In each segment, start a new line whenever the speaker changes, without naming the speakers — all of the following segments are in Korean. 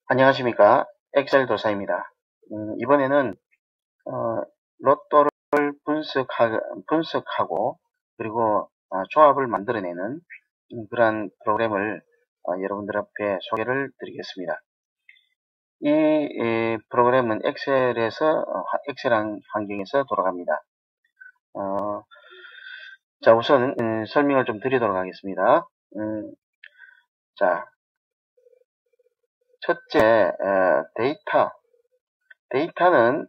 안녕하십니까. 엑셀 도사입니다. 이번에는 로또를 분석하고 그리고 조합을 만들어내는 그러한 프로그램을 여러분들 앞에 소개를 드리겠습니다. 이 프로그램은 엑셀 환경에서 돌아갑니다. 자, 우선 설명을 좀 드리도록 하겠습니다. 자, 첫째, 데이터는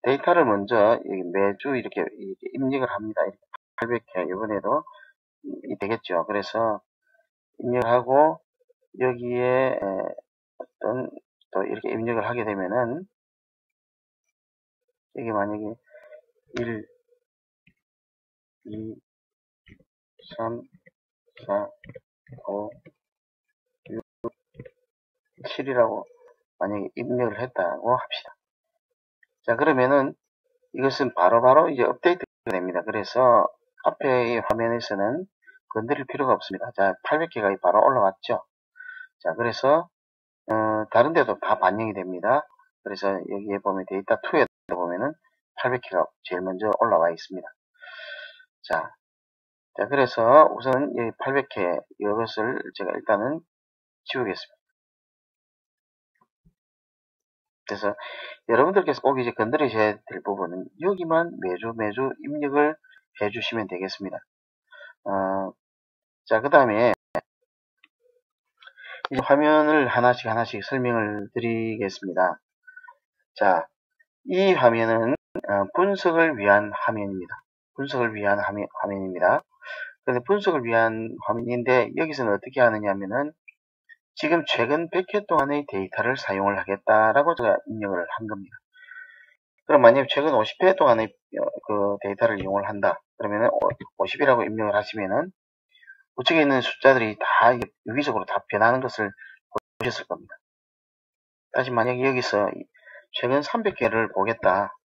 데이터를 먼저 매주 이렇게 입력을 합니다. 800회 이번에도 되겠죠. 그래서 입력을 하고 여기에 어떤 또 이렇게 입력을 하게 되면은 여기 만약에 1, 2, 3, 4, 5, 6, 7이라고 만약에 입력을 했다고 합시다. 자, 그러면은 이것은 바로바로 이제 업데이트가 됩니다. 그래서 앞에 이 화면에서는 건드릴 필요가 없습니다. 자, 800개가 바로 올라왔죠. 자, 그래서 다른 데도 다 반영이 됩니다. 그래서 여기에 보면 데이터 2에 보면은 800개가 제일 먼저 올라와 있습니다. 자, 그래서 우선 이 800개 이것을 제가 일단은 지우겠습니다. 그래서 여러분들께서 꼭 이제 건드리셔야 될 부분은 여기만 매주 입력을 해 주시면 되겠습니다. 자, 그 다음에 이 화면을 하나씩 설명을 드리겠습니다. 자, 이 화면은 분석을 위한 화면입니다. 분석을 위한 화면입니다. 그런데 분석을 위한 화면인데 여기서는 어떻게 하느냐 하면은 지금 최근 100회 동안의 데이터를 사용을 하겠다라고 제가 입력을 한 겁니다. 그럼 만약에 최근 50회 동안의 그 데이터를 이용을 한다. 그러면은 50이라고 입력을 하시면은 우측에 있는 숫자들이 다 유기적으로 다 변하는 것을 보셨을 겁니다. 다시 만약에 여기서 최근 300개를 보겠다.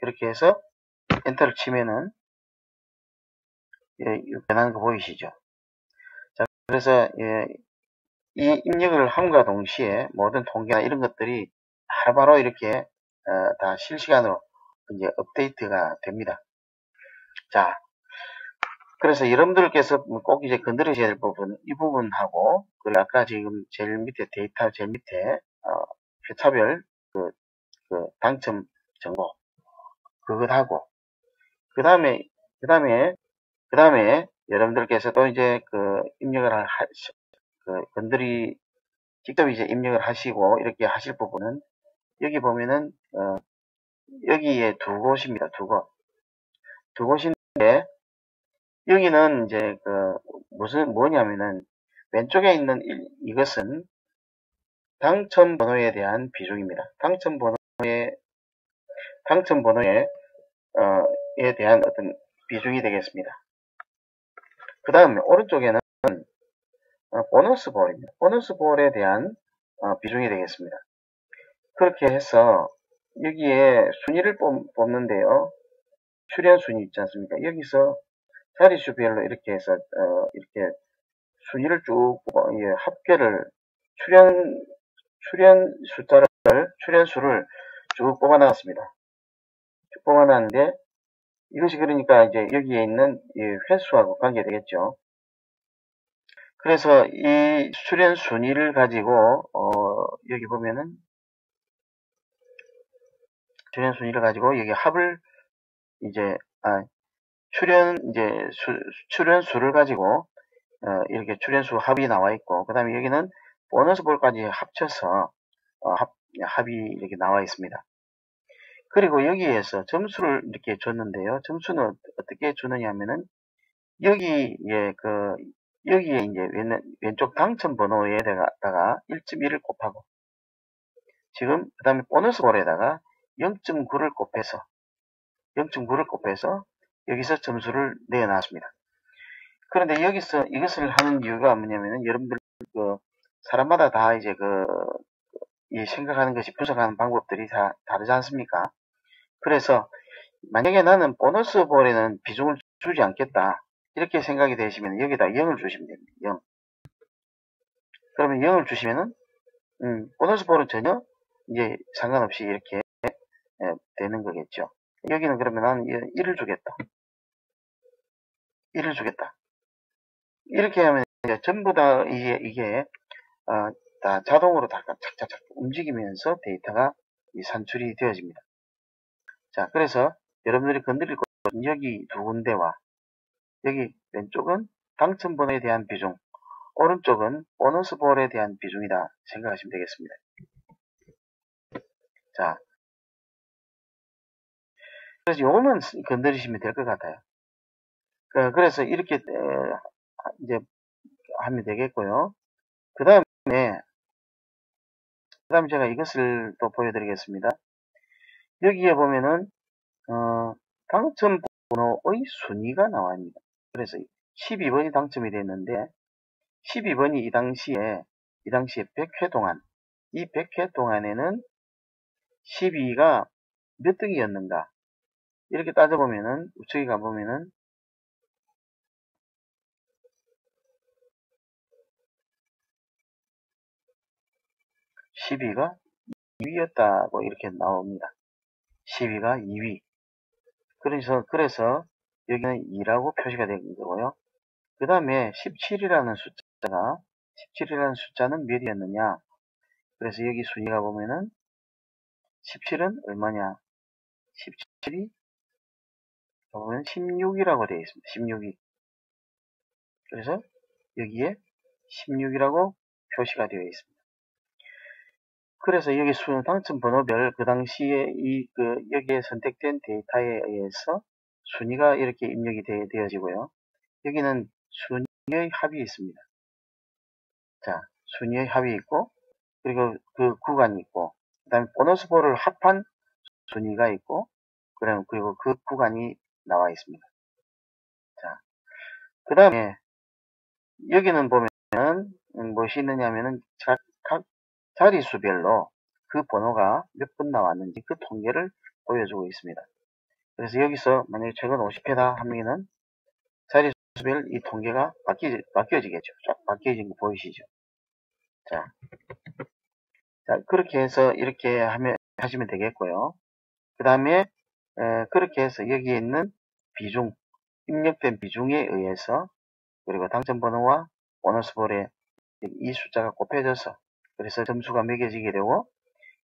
이렇게 해서 엔터를 치면은 변하는 거 보이시죠? 자, 그래서 이 입력을 함과 동시에 모든 통계나 이런 것들이 바로 이렇게 다 실시간으로 이제 업데이트가 됩니다. 자, 그래서 여러분들께서 꼭 이제 건드리셔야 될 부분, 이 부분하고, 그리고 아까 지금 제일 밑에 데이터 제일 밑에 회차별 그 당첨 정보 그것하고 그 다음에 여러분들께서 또 이제 입력을 직접 이제 입력을 하시고 이렇게 하실 부분은 여기 보면은 여기에 두 곳입니다. 두 곳인데 여기는 이제 뭐냐면은 왼쪽에 있는 이것은 당첨 번호에 대한 비중입니다. 당첨 번호에 대한 어떤 비중이 되겠습니다. 그 다음에 오른쪽에는 보너스 볼입니다. 보너스 볼에 대한 비중이 되겠습니다. 그렇게 해서 여기에 순위를 뽑는데요. 출연 순위 있지 않습니까? 여기서 자릿수별로 이렇게 해서 이렇게 순위를 쭉 합계를 출연수를 쭉 뽑아놨습니다. 쭉 뽑아놨는데 이것이 그러니까 이제 여기에 있는 횟수하고 관계되겠죠. 그래서 이 출연 순위를 가지고 여기 보면은 출연 순위를 가지고 여기 합을 이제 출연수를 가지고 이렇게 출연수 합이 나와 있고 그 다음에 여기는 보너스 볼까지 합쳐서 합이 이렇게 나와 있습니다. 그리고 여기에서 점수를 이렇게 줬는데요. 점수는 어떻게 주느냐 하면은 여기에 이제 왼쪽 당첨 번호에다가 1.1을 곱하고 지금 그 다음에 보너스 볼에다가 0.9를 곱해서 여기서 점수를 내어놨습니다. 그런데 여기서 이것을 하는 이유가 뭐냐면은 여러분들 사람마다 다 이제 생각하는 것이 분석하는 방법들이 다 다르지 않습니까? 그래서 만약에 나는 보너스 볼에는 비중을 주지 않겠다 이렇게 생각이 되시면 여기다 0을 주시면 됩니다. 0. 그러면 0을 주시면은 보너스 볼은 전혀 이제 상관없이 이렇게 되는 거겠죠. 여기는 그러면 나는 1을 주겠다. 1을 주겠다. 이렇게 하면 전부 다 이게 다 자동으로 다 착착착 움직이면서 데이터가 산출이 되어집니다. 자, 그래서 여러분들이 건드릴 곳은 여기 두 군데와 여기 왼쪽은 당첨 번호에 대한 비중, 오른쪽은 보너스 볼에 대한 비중이다 생각하시면 되겠습니다. 자, 그래서 요거만 건드리시면 될 것 같아요. 그래서 이렇게 이제 하면 되겠고요. 그 다음에 제가 이것을 또 보여드리겠습니다. 여기에 보면은 당첨 번호의 순위가 나와있습니다. 그래서 12번이 당첨이 됐는데 12번이 이 당시에 100회 동안 이 100회 동안에는 12가 몇 등이었는가 이렇게 따져보면은 우측에 가보면은 12가 2위였다고 이렇게 나옵니다. 12가 2위. 그래서 여기는 2라고 표시가 된 거고요. 그 다음에 17이라는 숫자는 몇이었느냐? 그래서 여기 순위가 보면은 17은 얼마냐? 17이 보면 16이라고 되어 있습니다. 16이. 그래서 여기에 16이라고 표시가 되어 있습니다. 그래서 여기 당첨 번호별 그 당시에 여기에 선택된 데이터에 의해서 순위가 이렇게 입력이 되어지고요. 여기는 순위의 합이 있습니다. 자, 순위의 합이 있고, 그리고 그 구간이 있고, 그 다음에 보너스 볼을 합한 순위가 있고, 그리고 그 구간이 나와 있습니다. 자, 그 다음에 여기는 보면 무엇이 있느냐면은 각 자리수별로 그 번호가 몇 번 나왔는지 그 통계를 보여주고 있습니다. 그래서 여기서 만약에 최근 50회다 하면은 자리수별 이 통계가 바뀌어지겠죠. 쫙 바뀌어진 거 보이시죠? 자, 그렇게 해서 이렇게 하시면 되겠고요. 그 다음에 그렇게 해서 여기에 있는 비중, 입력된 비중에 의해서 그리고 당첨번호와 보너스볼에 이 숫자가 곱해져서 그래서 점수가 매겨지게 되고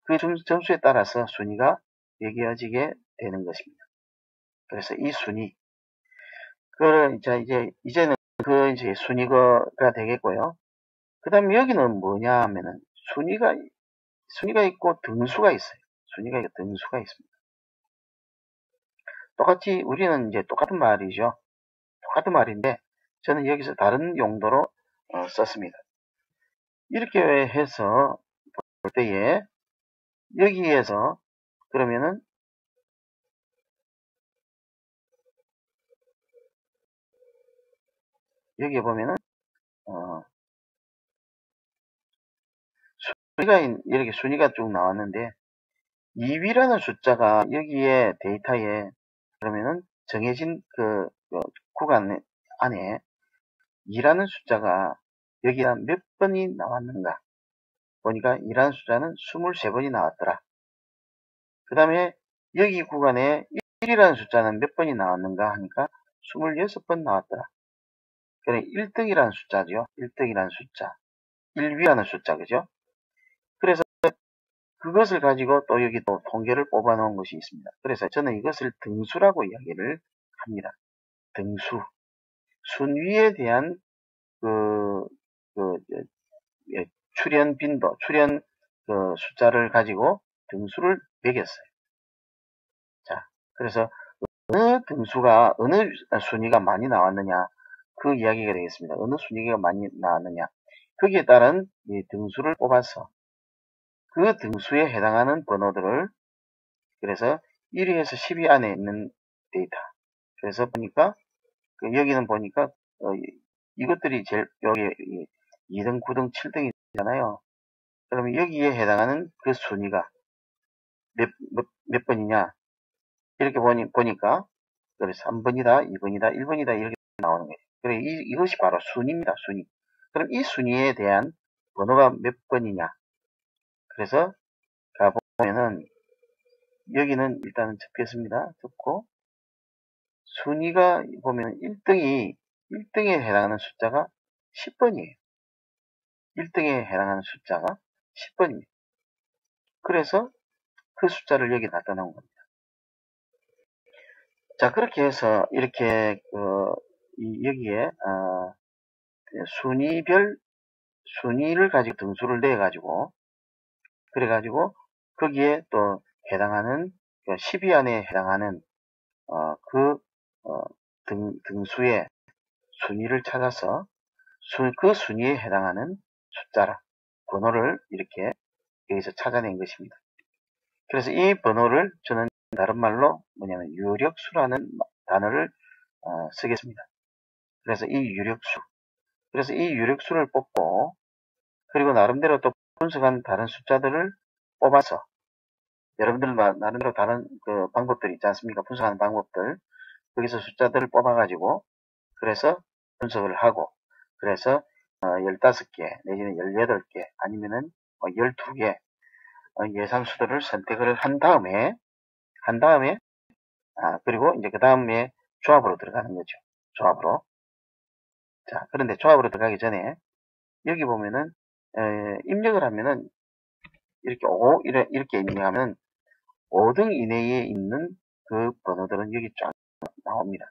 그 점수에 따라서 순위가 매겨지게 되는 것입니다. 그래서 이 순위, 이제는 이제 순위가 되겠고요. 그 다음에 여기는 뭐냐 하면은 순위가 있고 등수가 있어요. 순위가 있고 등수가 있습니다. 똑같이 우리는 이제 똑같은 말이죠. 똑같은 말인데 저는 여기서 다른 용도로 썼습니다. 이렇게 해서 볼 때에 여기에서 그러면은 여기에 보면은 이렇게 순위가 쭉 나왔는데 2위라는 숫자가 여기에 데이터에 그러면은 정해진 그 구간 안에 2라는 숫자가 여기가 몇 번이 나왔는가 보니까 2라는 숫자는 23번이 나왔더라. 그 다음에 여기 구간에 1이라는 숫자는 몇 번이 나왔는가 하니까 26번 나왔더라. 그래 1등이라는 숫자죠. 1등이라는 숫자. 1위라는 숫자, 그죠? 그래서 그것을 가지고 또 여기 또 통계를 뽑아 놓은 것이 있습니다. 그래서 저는 이것을 등수라고 이야기를 합니다. 등수. 순위에 대한 출현 빈도, 출현 숫자를 가지고 등수를 매겼어요. 자, 그래서 어느 순위가 많이 나왔느냐, 그 이야기가 되겠습니다. 어느 순위가 많이 나왔느냐. 거기에 따른 이 등수를 뽑아서 그 등수에 해당하는 번호들을 그래서 1위에서 10위 안에 있는 데이터. 그래서 보니까 여기는 보니까 이것들이 제일 여기 2등, 9등, 7등이잖아요. 그러면 여기에 해당하는 그 순위가 몇 번이냐 이렇게 보니까 그래서 3번이다, 2번이다, 1번이다 이렇게 나오는 거예요. 그래 이것이 바로 순위입니다. 순위. 그럼 이 순위에 대한 번호가 몇 번이냐 그래서 가보면은 여기는 일단은 적겠습니다. 적고 순위가 보면 1등에 해당하는 숫자가 10번이에요. 1등에 해당하는 숫자가 10번입니다. 그래서 그 숫자를 여기 갖다 놓은 겁니다. 자, 그렇게 해서 이렇게 여기에 순위를 가지고 등수를 내 가지고 그래가지고 거기에 또 해당하는 10위 안에 해당하는 등수의 순위를 찾아서 그 순위에 해당하는 숫자라 번호를 이렇게 여기서 찾아낸 것입니다. 그래서 이 번호를 저는 다른 말로 뭐냐면 유력수라는 단어를 쓰겠습니다. 그래서 이 유력수를 뽑고 그리고 나름대로 또 분석한 다른 숫자들을 뽑아서 여러분들 나름대로 다른 그 방법들이 있지 않습니까? 분석하는 방법들 거기서 숫자들을 뽑아가지고 그래서 분석을 하고 그래서 15개 내지는 18개 아니면은 12개 예상수들을 선택을 한 다음에 그리고 이제 그 다음에 조합으로 들어가는 거죠. 조합으로. 자, 그런데 조합으로 들어가기 전에 여기 보면은 입력을 하면은 이렇게 입력하면 5등 이내에 있는 그 번호들은 여기 쫙 나옵니다.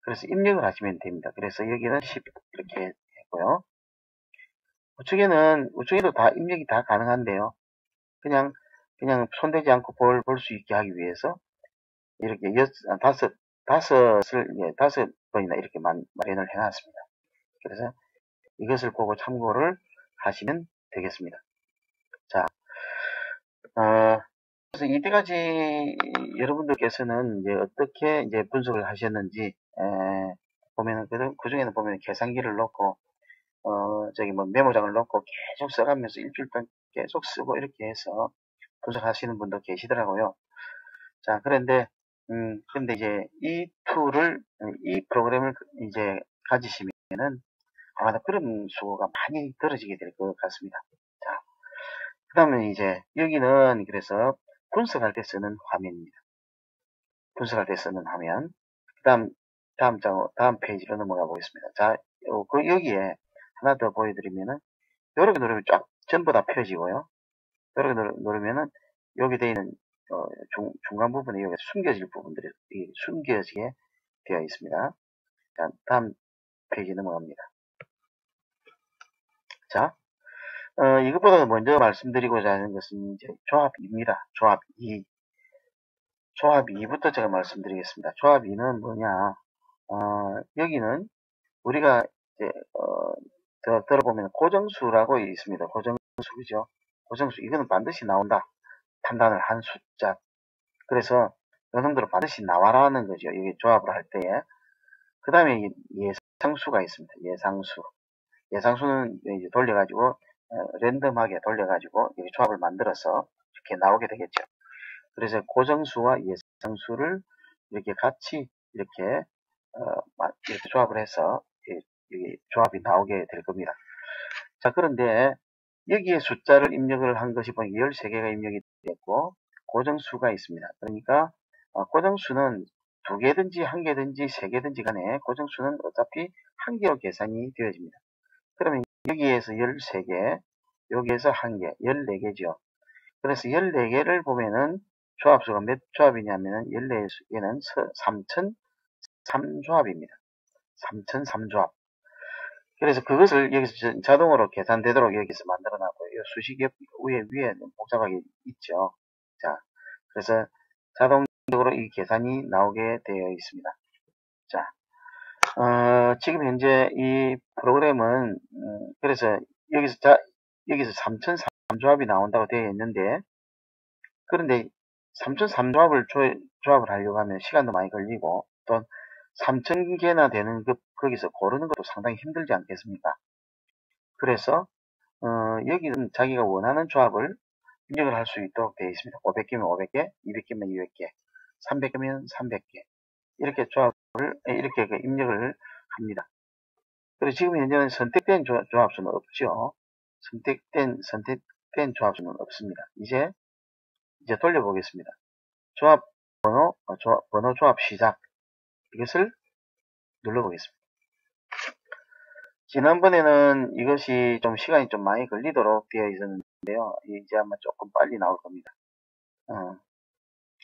그래서 입력을 하시면 됩니다. 그래서 여기는 10 이렇게 했고요. 우측에도 다 입력이 다 가능한데요. 그냥 손대지 않고 볼 수 있게 하기 위해서 이렇게 다섯 번이나 이렇게 마련을 해놨습니다. 그래서 이것을 보고 참고를 하시면 되겠습니다. 자, 그래서 이때까지 여러분들께서는 이제 어떻게 이제 분석을 하셨는지 보면은 그 중에는 보면 계산기를 넣고 메모장을 넣고 계속 써가면서 일주일 동안 계속 쓰고 이렇게 해서 분석하시는 분도 계시더라고요. 자, 그런데 이제 이 프로그램을 이제 가지시면은 아마도 그런 수고가 많이 떨어지게 될 것 같습니다. 자, 그 다음에 이제 여기는 그래서 분석할 때 쓰는 화면입니다. 분석할 때 쓰는 화면. 다음 페이지로 넘어가 보겠습니다. 자, 여기에 하나 더 보여드리면은, 이렇게 누르면 쫙 전부 다 펴지고요. 이렇게 누르면은, 여기 되어 있는, 중간 부분에 여기 숨겨질 부분들이 숨겨지게 되어 있습니다. 자, 다음 페이지 넘어갑니다. 자, 이것보다 먼저 말씀드리고자 하는 것은 이제 조합 2입니다. 조합 2. 조합 2부터 제가 말씀드리겠습니다. 조합 2는 뭐냐, 여기는 우리가 이제, 들어보면 고정수라고 있습니다. 고정수, 그죠? 고정수, 이거는 반드시 나온다. 판단을 한 숫자. 그래서 이 정도로 반드시 나와라는 거죠. 이게 조합을 할 때에. 그 다음에 예상수가 있습니다. 예상수. 예상수는 이제 돌려가지고, 랜덤하게 돌려가지고, 조합을 만들어서 이렇게 나오게 되겠죠. 그래서 고정수와 예상수를 이렇게 같이 이렇게 조합을 해서 조합이 나오게 될 겁니다. 자, 그런데 여기에 숫자를 입력을 한 것이 보니까 13개가 입력이 됐고 고정수가 있습니다. 그러니까 고정수는 2개든지 1개든지 3개든지 간에 고정수는 어차피 1개로 계산이 되어집니다. 그러면 여기에서 13개, 여기에서 1개, 14개죠. 그래서 14개를 보면은 조합수가 몇 조합이냐면은 14개는 3003조합입니다. 3003조합. 그래서 그것을 여기서 자동으로 계산되도록 여기서 만들어 놨고요. 수식이 위에 복잡하게 있죠. 자, 그래서 자동적으로 이 계산이 나오게 되어 있습니다. 자, 지금 현재 이 프로그램은, 그래서 여기서 3003조합이 나온다고 되어 있는데, 그런데 3003조합을 조합을 하려고 하면 시간도 많이 걸리고, 또 3000개나 되는 거기서 고르는 것도 상당히 힘들지 않겠습니까? 그래서 여기는 자기가 원하는 조합을 입력을 할 수 있도록 되어 있습니다. 500개면 500개, 200개면 200개, 300개면 300개 이렇게 이렇게 입력을 합니다. 그리고 지금 현재는 선택된 조합수는 없죠. 선택된 된 조합수는 없습니다. 이제 돌려보겠습니다. 조합 번호 조합 시작. 이것을 눌러보겠습니다. 지난번에는 이것이 좀 시간이 좀 많이 걸리도록 되어 있었는데요. 이제 아마 조금 빨리 나올 겁니다.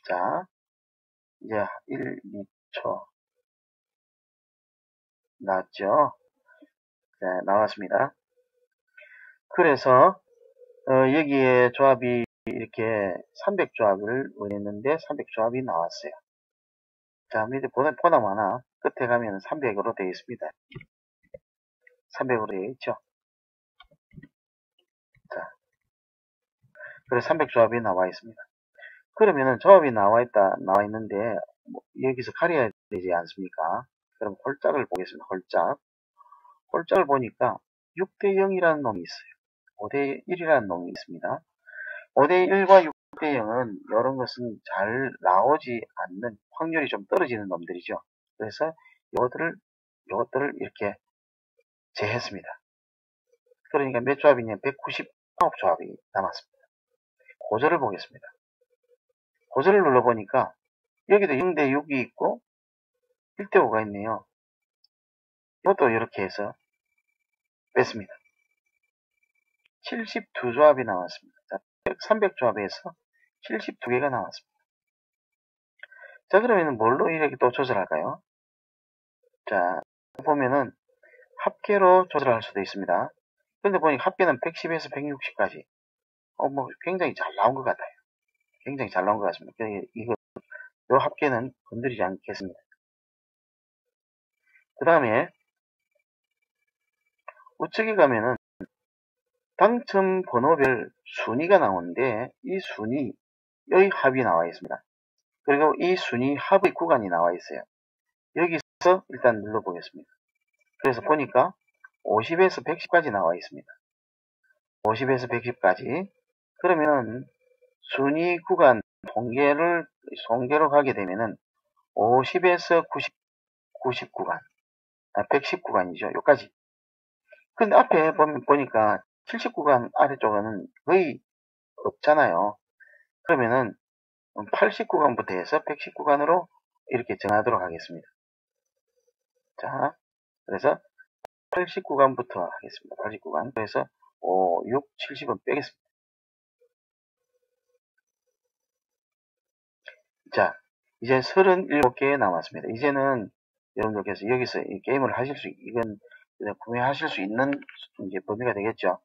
자, 이제 1, 2초 나왔죠? 네, 나왔습니다. 그래서 여기에 조합이 이렇게 300조합을 원했는데 300조합이 나왔어요. 자, 밑에 보나마나 끝에 가면 300으로 되어 있습니다. 300으로 되어 있죠. 자, 그래서 300조합이 나와 있습니다. 그러면은 조합이 나와 있는데 여기서 가려야 되지 않습니까? 그럼 홀짝을 보겠습니다. 홀짝을 보니까 6대 0이라는 놈이 있어요. 5대 1이라는 놈이 있습니다. 5대 1과 6대 0은 이런 것은 잘 나오지 않는 확률이 좀 떨어지는 놈들이죠. 그래서 이것들을 이렇게 제했습니다. 그러니까 몇 조합이냐? 199조합이 남았습니다. 고절을 보겠습니다. 고절을 눌러보니까 여기도 0대 6이 있고 1대 5가 있네요. 이것도 이렇게 해서 뺐습니다. 72조합이 나왔습니다. 300조합에서 72개가 나왔습니다. 자, 그러면 뭘로 이렇게 또 조절할까요? 자, 보면은 합계로 조절할 수도 있습니다. 그런데 보니까 합계는 110에서 160까지 뭐 굉장히 잘 나온 것 같아요. 굉장히 잘 나온 것 같습니다. 이 합계는 건드리지 않겠습니다. 그 다음에 우측에 가면은 당첨 번호별 순위가 나오는데 이 순위의 합이 나와 있습니다. 그리고 이 순위 합의 구간이 나와 있어요. 여기서 일단 눌러보겠습니다. 그래서 보니까 50에서 110까지 나와 있습니다. 50에서 110까지. 그러면 순위 구간 통계로 가게 되면은 50에서 90 구간, 110 구간이죠. 여기까지. 근데 앞에 보니까 70 구간 아래쪽은 거의 없잖아요. 그러면은 80 구간부터 해서 110 구간으로 이렇게 정하도록 하겠습니다. 자, 그래서 80 구간부터 하겠습니다. 80 구간. 그래서 5, 6, 70은 빼겠습니다. 자, 이제 37개 남았습니다. 이제는 여러분들께서 여기서 이 게임을 이건 구매하실 수 있는 이제 범위가 되겠죠.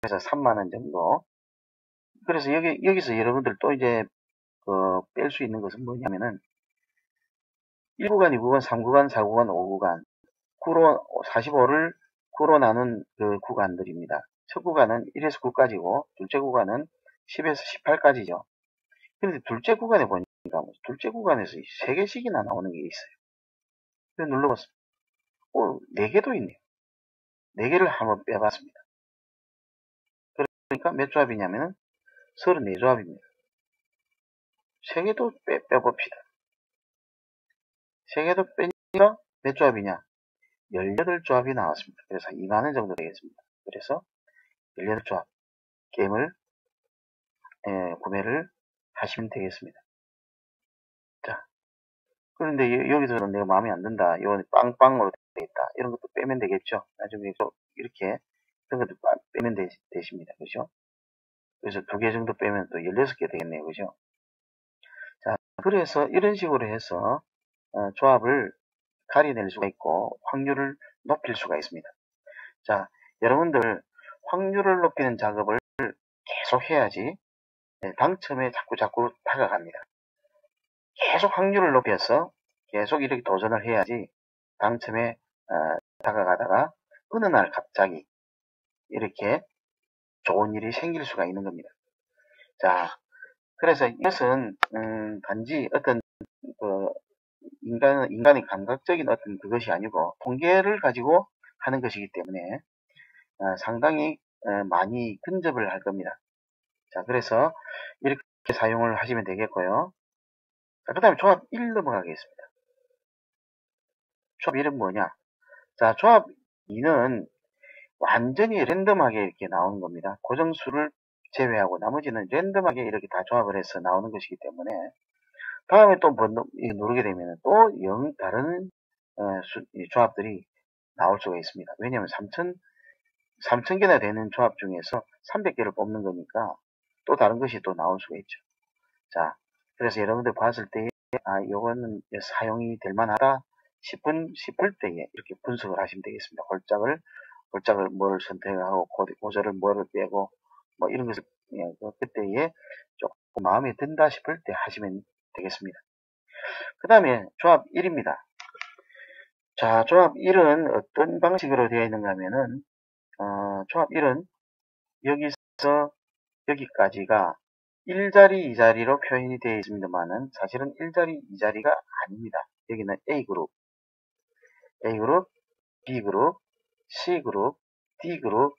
그래서 3만원 정도. 그래서 여기서 여러분들 또 이제 뺄 수 있는 것은 뭐냐면은 1구간, 2구간, 3구간, 4구간, 5구간 45를 9로 나눈 그 구간들입니다. 첫 구간은 1에서 9까지고 둘째 구간은 10에서 18까지죠. 그런데 둘째 구간에 보니까 둘째 구간에서 3개씩이나 나오는 게 있어요. 그래서 눌러봤습니다. 4개도 있네요. 4개를 한번 빼봤습니다. 그러니까 몇 조합이냐면은 34조합입니다. 3개도 빼봅시다. 3개도 빼니까 몇 조합이냐? 18조합이 나왔습니다. 그래서 2만원 정도 되겠습니다. 그래서 18조합 게임을 구매를 하시면 되겠습니다. 자, 그런데 여기서는 내가 마음에 안 든다. 이건 빵빵으로 되어 있다. 이런 것도 빼면 되겠죠. 나중에 또 이렇게 이런 것도 빼면 되십니다. 그죠? 그래서 2개 정도 빼면 또 16개 되겠네요. 그죠? 자, 그래서 이런 식으로 해서 조합을 가려낼 수가 있고 확률을 높일 수가 있습니다. 자, 여러분들 확률을 높이는 작업을 계속 해야지 당첨에 자꾸 다가갑니다. 계속 확률을 높여서 계속 이렇게 도전을 해야지 당첨에 다가가다가 어느 날 갑자기 이렇게 좋은 일이 생길 수가 있는 겁니다. 자, 그래서 이것은 단지 어떤 인간의 감각적인 어떤 그것이 아니고 통계를 가지고 하는 것이기 때문에 상당히 많이 근접을 할 겁니다. 자, 그래서 이렇게 사용을 하시면 되겠고요. 자, 그 다음에 조합 1 넘어가겠습니다. 조합 1은 뭐냐? 자, 조합 2는 완전히 랜덤하게 이렇게 나오는 겁니다. 고정수를 제외하고 나머지는 랜덤하게 이렇게 다 조합을 해서 나오는 것이기 때문에 다음에 또 누르게 되면 또 다른 조합들이 나올 수가 있습니다. 왜냐하면 3,000개나 되는 조합 중에서 300개를 뽑는 거니까 또 다른 것이 또 나올 수가 있죠. 자, 그래서 여러분들 봤을 때, 요거는 사용이 될 만하다 싶을 때에 이렇게 분석을 하시면 되겠습니다. 골짝을 뭐를 선택하고, 고절을 뭐를 빼고, 뭐 이런 것을, 그때에 조금 마음에 든다 싶을 때 하시면 되겠습니다. 그 다음에 조합 1입니다. 자, 조합 1은 어떤 방식으로 되어 있는가 하면은, 조합 1은 여기서 여기까지가 1자리, 2자리로 표현이 되어 있습니다만은 사실은 1자리, 2자리가 아닙니다. 여기는 A그룹, B그룹, C그룹, D그룹,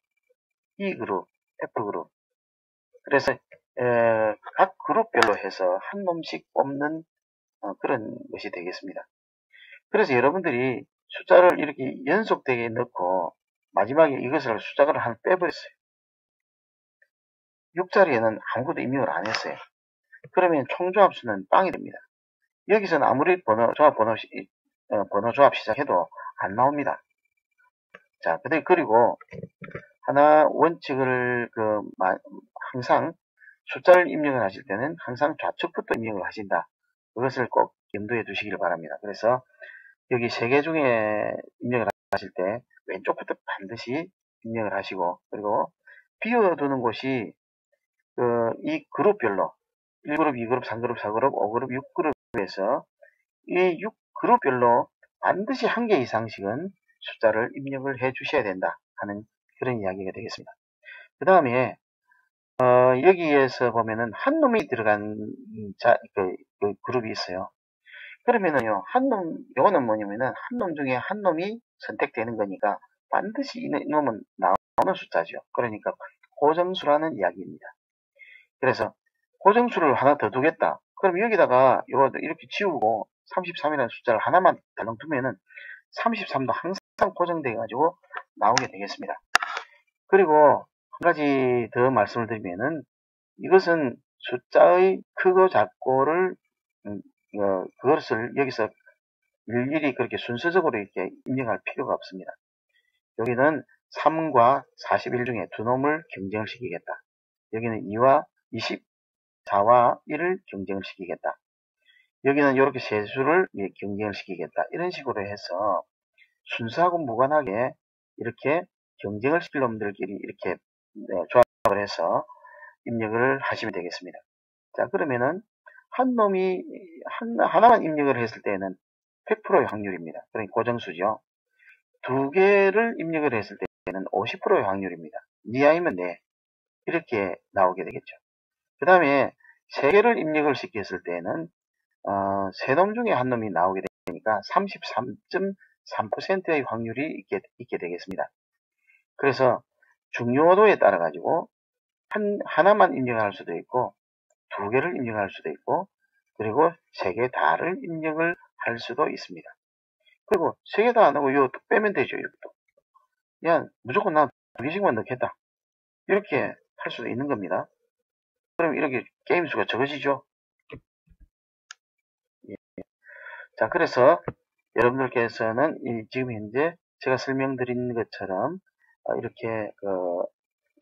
E그룹, F그룹. 그래서 각 그룹별로 해서 한 놈씩 뽑는 그런 것이 되겠습니다. 그래서 여러분들이 숫자를 이렇게 연속되게 넣고 마지막에 이것을 숫자를 하나 빼버렸어요. 6자리에는 아무것도 입력을 안 했어요. 그러면 총조합수는 빵이 됩니다. 여기서는 아무리 번호 조합 시작해도 안 나옵니다. 자, 그리고 하나 원칙을 항상 숫자를 입력을 하실 때는 항상 좌측부터 입력을 하신다. 그것을 꼭 염두에 두시길 바랍니다. 그래서 여기 3개 중에 입력을 하실 때 왼쪽부터 반드시 입력을 하시고, 그리고 비워두는 곳이 이 그룹별로 1그룹, 2그룹, 3그룹, 4그룹, 5그룹, 6그룹에서 이 6그룹별로 반드시 한 개 이상씩은 숫자를 입력을 해 주셔야 된다 하는 그런 이야기가 되겠습니다. 그 다음에 여기에서 보면은 한 놈이 들어간 그룹이 있어요. 그러면은요, 요거는 뭐냐면은 한 놈 중에 한 놈이 선택되는 거니까 반드시 이 놈은 나오는 숫자죠. 그러니까 고정수라는 이야기입니다. 그래서 고정수를 하나 더 두겠다. 그럼 여기다가 이거 이렇게 지우고 33이라는 숫자를 하나만 달랑 두면은 33도 항상 고정돼 가지고 나오게 되겠습니다. 그리고 한 가지 더 말씀을 드리면은 이것은 숫자의 크고 작고를 그것을 여기서 일일이 그렇게 순서적으로 이렇게 입력할 필요가 없습니다. 여기는 3과 41 중에 두 놈을 경쟁을 시키겠다. 여기는 2와 24와 1을 경쟁을 시키겠다. 여기는 이렇게 세 수를 경쟁을 시키겠다. 이런 식으로 해서 순서하고 무관하게 이렇게 경쟁을 시킬 놈들끼리 이렇게 조합을 해서 입력을 하시면 되겠습니다. 자, 그러면은 한 놈이 하나만 입력을 했을 때는 100%의 확률입니다. 그러니까 고정수죠. 두 개를 입력을 했을 때는 50%의 확률입니다. 네 아니면 네. 이렇게 나오게 되겠죠. 그 다음에 세 개를 입력을 시켰을 때는 세 놈 중에 한 놈이 나오게 되니까 33.3%의 확률이 있게 되겠습니다. 그래서 중요도에 따라 가지고 하나만 입력할 수도 있고 두 개를 입력할 수도 있고 그리고 세 개 다를 입력을 할 수도 있습니다. 그리고 세 개 다 안 하고 이거 빼면 되죠. 이것도. 야, 무조건 나 두 개씩만 넣겠다. 이렇게 할 수도 있는 겁니다. 그럼 이렇게 게임 수가 적어지죠. 예. 자, 그래서 여러분들께서는 지금 현재 제가 설명드린 것처럼 이렇게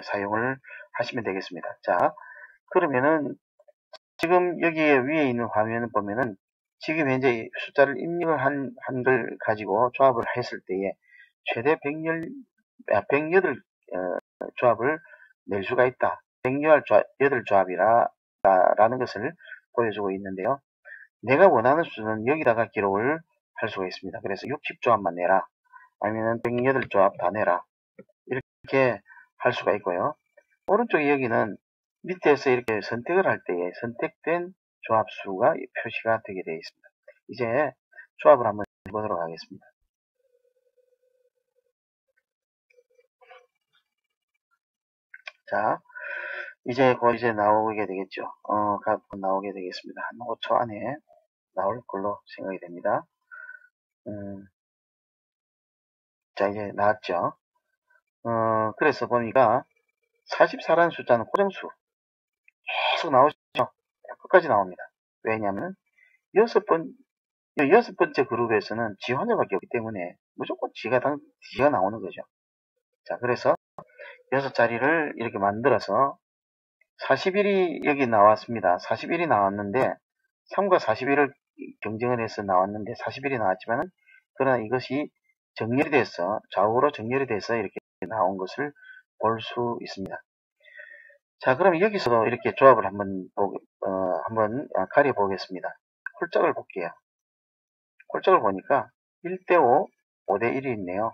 사용을 하시면 되겠습니다. 자, 그러면은 지금 여기에 위에 있는 화면을 보면은 지금 현재 숫자를 입력을 한 걸 가지고 조합을 했을 때에 최대 108 조합을 낼 수가 있다. 108 조합이라는 것을 보여주고 있는데요. 내가 원하는 수는 여기다가 기록을 할 수가 있습니다. 그래서 60조합만 내라. 아니면 108조합 다 내라. 이렇게 할 수가 있고요. 오른쪽에 여기는 밑에서 이렇게 선택을 할 때에 선택된 조합 수가 표시가 되게 되어 있습니다. 이제 조합을 한번 해보도록 하겠습니다. 자, 이제 나오게 되겠죠. 나오게 되겠습니다. 한 5초 안에 나올 걸로 생각이 됩니다. 자, 이제 나왔죠. 그래서 보니까 44라는 숫자는 고정수 계속 나오죠. 끝까지 나옵니다. 왜냐하면 여섯 번째 그룹에서는 지 혼자밖에 없기 때문에 무조건 지가 나오는 거죠. 자, 그래서 6자리를 이렇게 만들어서 41이 여기 나왔습니다. 41이 나왔는데 3과 41을 경쟁을 해서 나왔는데 41이 나왔지만 그러나 이것이 정렬이 돼서 좌우로 정렬이 돼서 이렇게 나온 것을 볼 수 있습니다. 자, 그럼 여기서도 이렇게 조합을 한번 가려 보겠습니다. 홀짝을 볼게요. 홀짝을 보니까 1대5, 5대1이 있네요.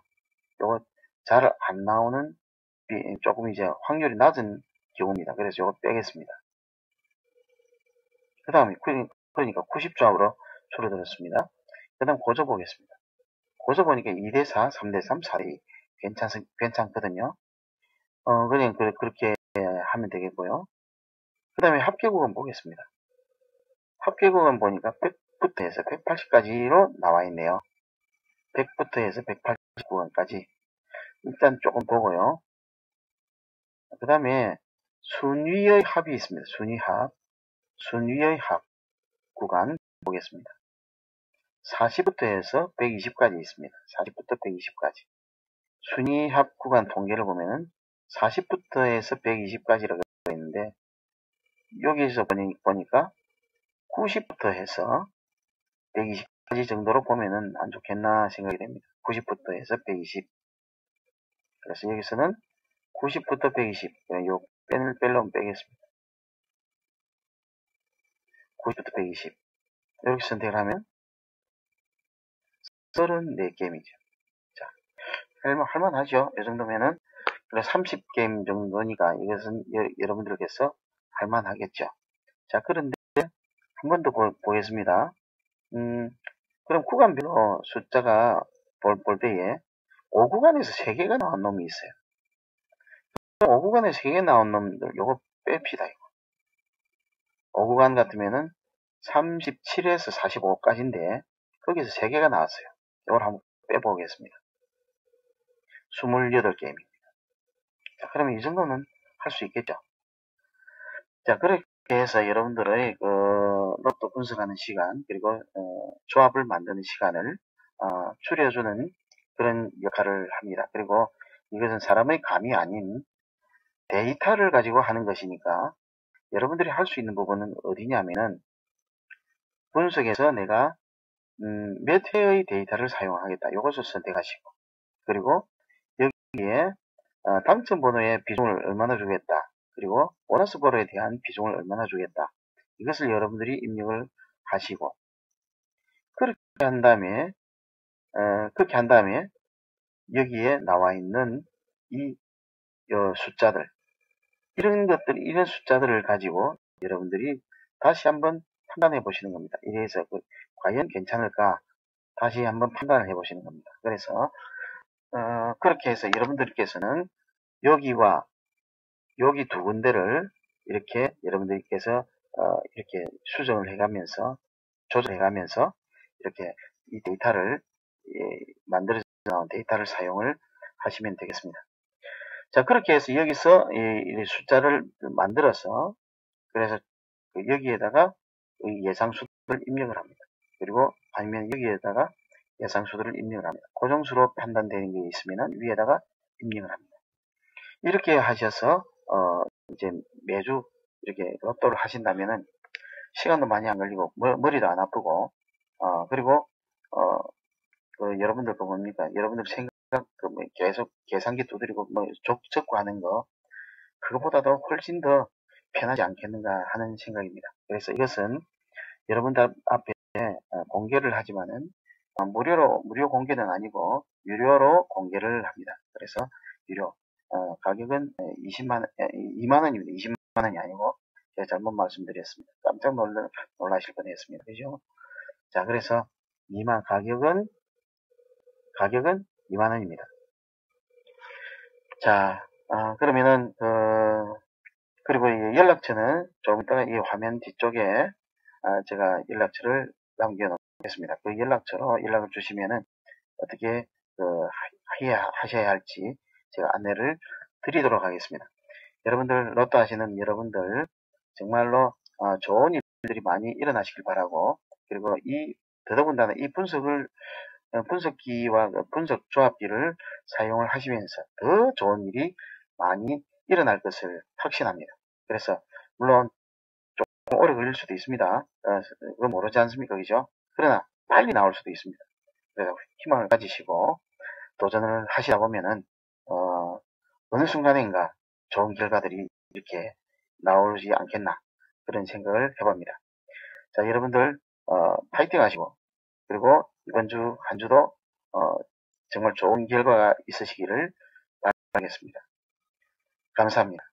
요거 잘 안 나오는 조금 이제 확률이 낮은 경우입니다. 그래서 요거 빼겠습니다. 그 다음에 그러니까 90조합으로 줄어들었습니다. 그 다음 고조 보겠습니다. 고조 보니까 2대4, 3대3, 4대2 괜찮거든요. 그냥 그렇게 하면 되겠고요. 그 다음에 합계구간 보겠습니다. 합계구간 보니까 100부터 해서 180까지로 나와 있네요. 100부터 해서 180구간까지 일단 조금 보고요. 그 다음에 순위의 합이 있습니다. 순위의 합 구간 보겠습니다. 40부터 해서 120까지 있습니다. 40부터 120까지. 순위 합 구간 통계를 보면은 40부터 해서 120까지라고 있는데 여기서 보니까 90부터 해서 120까지 정도로 보면은 안 좋겠나 생각이 됩니다. 90부터 해서 120. 그래서 여기서는 90부터 120. 요 뺄려면 빼겠습니다. 90부터 120. 이렇게 선택을 하면 34게임이죠. 자, 할만하죠. 이 정도면은. 그래서 30게임 정도니까 이것은 여러분들께서 할만하겠죠. 자, 그런데 한 번 더 보겠습니다. 그럼 구간별로 숫자가 볼 때에 5구간에서 3개가 나온 놈이 있어요. 5구간에 3개 나온 놈들 요거 뺍시다. 이거. 5구간 같으면은 37에서 45까지인데 거기서 3개가 나왔어요. 이걸 한번 빼보겠습니다. 28게임입니다. 자, 그러면 이 정도는 할 수 있겠죠. 자, 그렇게 해서 여러분들의 로또 분석하는 시간 그리고 조합을 만드는 시간을 줄여주는 그런 역할을 합니다. 그리고 이것은 사람의 감이 아닌 데이터를 가지고 하는 것이니까 여러분들이 할 수 있는 부분은 어디냐면은 분석에서 내가 몇 회의 데이터를 사용하겠다. 이것을 선택하시고 그리고 여기에 당첨 번호의 비중을 얼마나 주겠다. 그리고 보너스 번호에 대한 비중을 얼마나 주겠다. 이것을 여러분들이 입력을 하시고 그렇게 한 다음에 여기에 나와 있는 이 숫자들 이런 숫자들을 가지고 여러분들이 다시 한번 판단해 보시는 겁니다. 이래서 과연 괜찮을까 다시 한번 판단을 해 보시는 겁니다. 그래서 그렇게 해서 여러분들께서는 여기와 여기 두 군데를 이렇게 여러분들께서 이렇게 수정을 해가면서 조절해가면서 이렇게 이 데이터를 만들어져 나온 데이터를 사용을 하시면 되겠습니다. 자, 그렇게 해서 여기서 이 숫자를 만들어서 그래서 여기에다가 예상수를 입력을 합니다. 그리고 아니면 여기에다가 예상수들을 입력을 합니다. 고정수로 판단되는 게 있으면 위에다가 입력을 합니다. 이렇게 하셔서 이제 매주 이렇게 로또를 하신다면은 시간도 많이 안 걸리고 머리도 안 아프고 그리고 여러분들 뭡니까? 여러분들 생각 계속 계산기 두드리고 적고 하는 거 그것보다도 훨씬 더 편하지 않겠는가 하는 생각입니다. 그래서 이것은 여러분들 앞에 공개를 하지만은 무료 공개는 아니고 유료로 공개를 합니다. 그래서 유료 가격은 2만 원입니다. 20만 원이 아니고 제가 잘못 말씀드렸습니다. 깜짝 놀라실 뻔했습니다. 그죠? 자, 그래서 가격은 2만 원입니다. 자, 그러면은 그리고 이 연락처는 조금 이따가 이 화면 뒤쪽에 제가 연락처를 남겨놓겠습니다. 그 연락처로 연락을 주시면은 어떻게 하셔야 할지 제가 안내를 드리도록 하겠습니다. 여러분들 로또 하시는 여러분들 정말로 좋은 일들이 많이 일어나시길 바라고, 그리고 더더군다나 이 분석기와 분석 조합기를 사용을 하시면서 더 좋은 일이 많이 일어날 것을 확신합니다. 그래서 물론 조금 오래 걸릴 수도 있습니다. 그거 모르지 않습니까? 그죠? 그러나 빨리 나올 수도 있습니다. 그래서 희망을 가지시고 도전을 하시다 보면은 어느 순간인가 좋은 결과들이 이렇게 나오지 않겠나, 그런 생각을 해봅니다. 자, 여러분들 파이팅 하시고, 그리고 이번 주 한 주도 정말 좋은 결과가 있으시기를 바라겠습니다. 감사합니다.